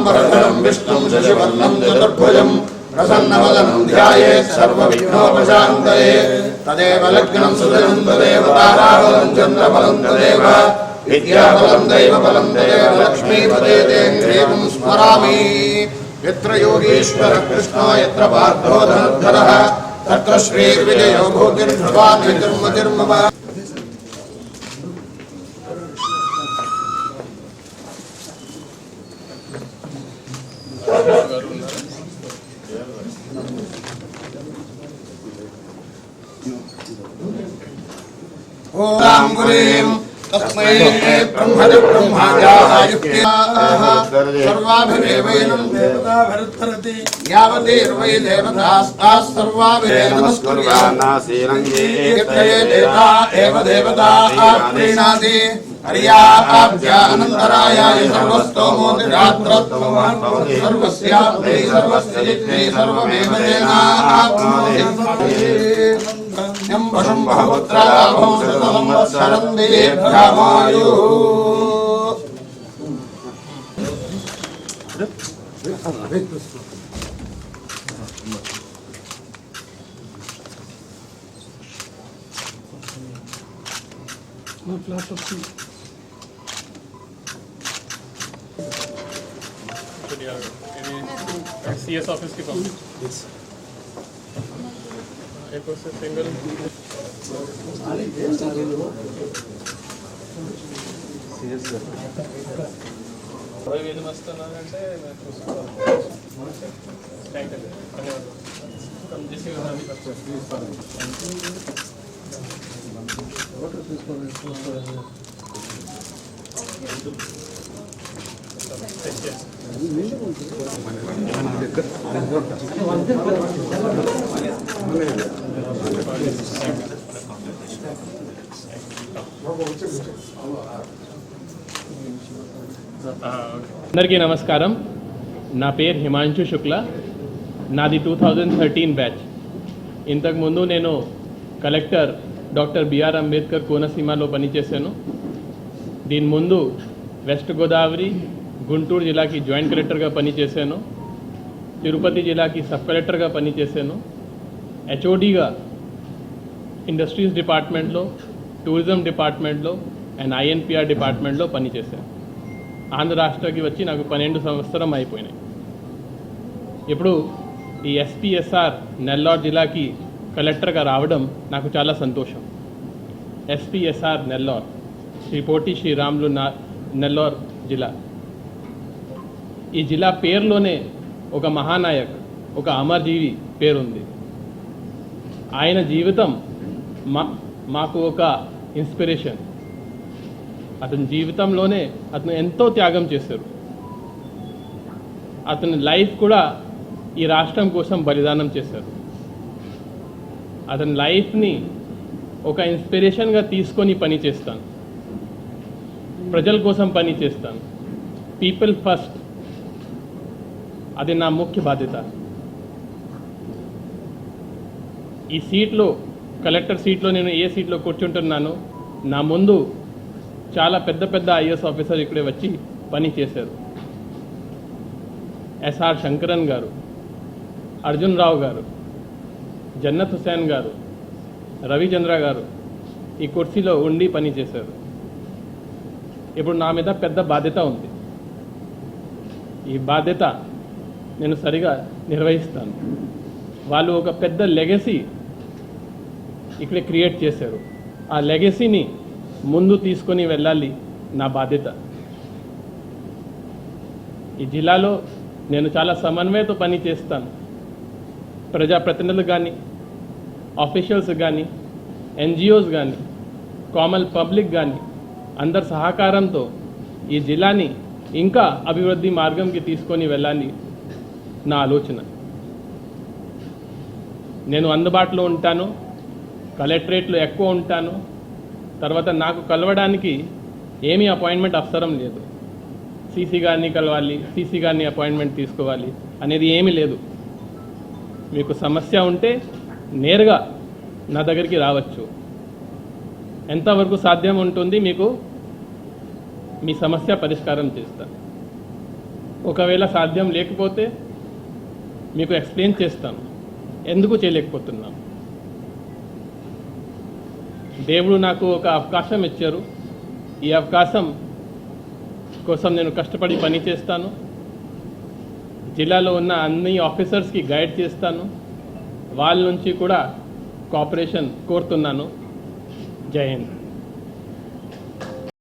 वरदं विष्णुं शशिवर्णं चतुर्भुजं प्रसन्नवदनं ध्यायेत् सर्वविघ्नोपशान्तये तदेव लग्नं सुदनं तदेव ताराबलं चन्द्रबलं तदेव विद्याबलं दैवबलं तदेव लक्ष्मीपदे देवं स्मरामि यत्र योगीश्वरः कृष्णो यत्र पार्थो धनुर्धरः तत्र श्रीर्विजयो भूतिर्भवान् विजन्मजन्म ओम गुरीं तस्मै ब्रह्मणि ब्रह्माजायुक्त्याः सर्वाभिदेवैनं देवता भरतरति यावतीर्वै देवतास्ताः सर्वाभिरे नमस्कुर्यान्नासीरङ्गे देवता एव देवता प्रीणाति हरियाभ्यानन्तरायाय सर्वस्तोमोदिरात्रत्वं सर्वस्याप्ते सर्वस्य जित्ते सर्वमेव तेनाप्नोति यं वशं बहुपुत्राभं शतसंवत्सरं दीर्घामायुः CS office की कॉपी एक और से सिंगल ఏది వస్తున్నారంటే నేను చూస్తాను థ్యాంక్ యూ ధన్యవాదాలు కమ్ చేసి అందరికీ నమస్కారం. నా పేరు హిమాంశు శుక్లా. నాది 2013 బ్యాచ్. ఇంతకుముందు నేను కలెక్టర్ డాక్టర్ బిఆర్ అంబేద్కర్ కోనసీమలో పనిచేశాను. దీని ముందు వెస్ట్ గోదావరి గుంటూరు జిల్లాకి జాయింట్ కలెక్టర్గా పనిచేశాను. తిరుపతి జిల్లాకి సబ్ కలెక్టర్గా పనిచేశాను. హెచ్ఓడిగా ఇండస్ట్రీస్ డిపార్ట్మెంట్లో, టూరిజం డిపార్ట్మెంట్లో అండ్ ఐఎన్పిఆర్ డిపార్ట్మెంట్లో పనిచేశాను. ఆంధ్ర రాష్ట్రానికి వచ్చి నాకు 12 సంవత్సరం అయిపోయినాయి. ఇప్పుడు ఈ ఎస్పీఎస్ఆర్ నెల్లూరు జిల్లాకి కలెక్టర్గా రావడం నాకు చాలా సంతోషం. ఎస్పీఎస్ఆర్ నెల్లూరు, శ్రీ పోటీ శ్రీరాములు నెల్లూరు జిల్లా. ఈ జిల్లా పేరులోనే ఒక మహానాయక్, ఒక అమరజీవి పేరుంది. ఆయన జీవితం మాకు ఒక ఇన్స్పిరేషన్. అతని జీవితంలోనే అతను ఎంతో త్యాగం చేశారు. అతని లైఫ్ కూడా ఈ రాష్ట్రం కోసం బలిదానం చేశారు. అతని లైఫ్ని ఒక ఇన్స్పిరేషన్గా తీసుకొని పని చేస్తాను. ప్రజల కోసం పని చేస్తాను. పీపుల్ ఫస్ట్, అది నా ముఖ్య బాధ్యత. ఈ సీట్లో, కలెక్టర్ సీట్లో నేను ఏ సీట్లో కూర్చుంటున్నానో, నా ముందు చాలా పెద్ద పెద్ద ఐఏఎస్ ఆఫీసర్ ఇక్కడే వచ్చి పని చేశారు. ఎస్ఆర్ శంకరన్ గారు, అర్జున్ రావు గారు, జన్నత్ హుసేన్ గారు, రవిచంద్ర గారు ఈ కుర్చీలో ఉండి పని చేశారు. ఇప్పుడు నా మీద పెద్ద బాధ్యత ఉంది. ఈ బాధ్యత నేను సరిగా నిర్వహిస్తాను. వాళ్ళు ఒక పెద్ద లెగసీ ఇక్కడ క్రియేట్ చేశారు. ఆ లెగసీని ముందు తీసుకొని వెళ్ళాలి నా బాధ్యత. ఈ జిల్లాలో నేను చాలా సమన్వయంతో పని చేస్తాను. ప్రజాప్రతినిధులు కానీ, ఆఫీషియల్స్ కానీ, ఎన్జిఓస్ కానీ, కామన్ పబ్లిక్ కానీ అందరి సహకారంతో ఈ జిల్లాని ఇంకా అభివృద్ధి మార్గంకి తీసుకొని వెళ్ళాలి నా ఆలోచన. నేను అందుబాటులో ఉంటాను, కలెక్టరేట్లో ఎక్కువ ఉంటాను. తర్వాత నాకు కలవడానికి ఏమీ అపాయింట్మెంట్ అవసరం లేదు. సీసీ గారిని కలవాలి, సీసీ గారిని అపాయింట్మెంట్ తీసుకోవాలి అనేది ఏమీ లేదు. మీకు సమస్య ఉంటే నేరుగా నా దగ్గరికి రావచ్చు. ఎంతవరకు సాధ్యం ఉంటుంది మీకు మీ సమస్య పరిష్కారం చేస్తాను. ఒకవేళ సాధ్యం లేకపోతే మీకు ఎక్స్ప్లెయిన్ చేస్తాను ఎందుకు చేయలేకపోతున్నాను. దేవుడు నాకు ఒక అవకాశం ఇచ్చారు. ఈ అవకాశం కోసం నేను కష్టపడి పని చేస్తాను. జిల్లాలో ఉన్న అన్ని ఆఫీసర్స్కి గైడ్ చేస్తాను. వాళ్ళ నుంచి కూడా కోఆపరేషన్ కోరుతున్నాను. జై హింద్.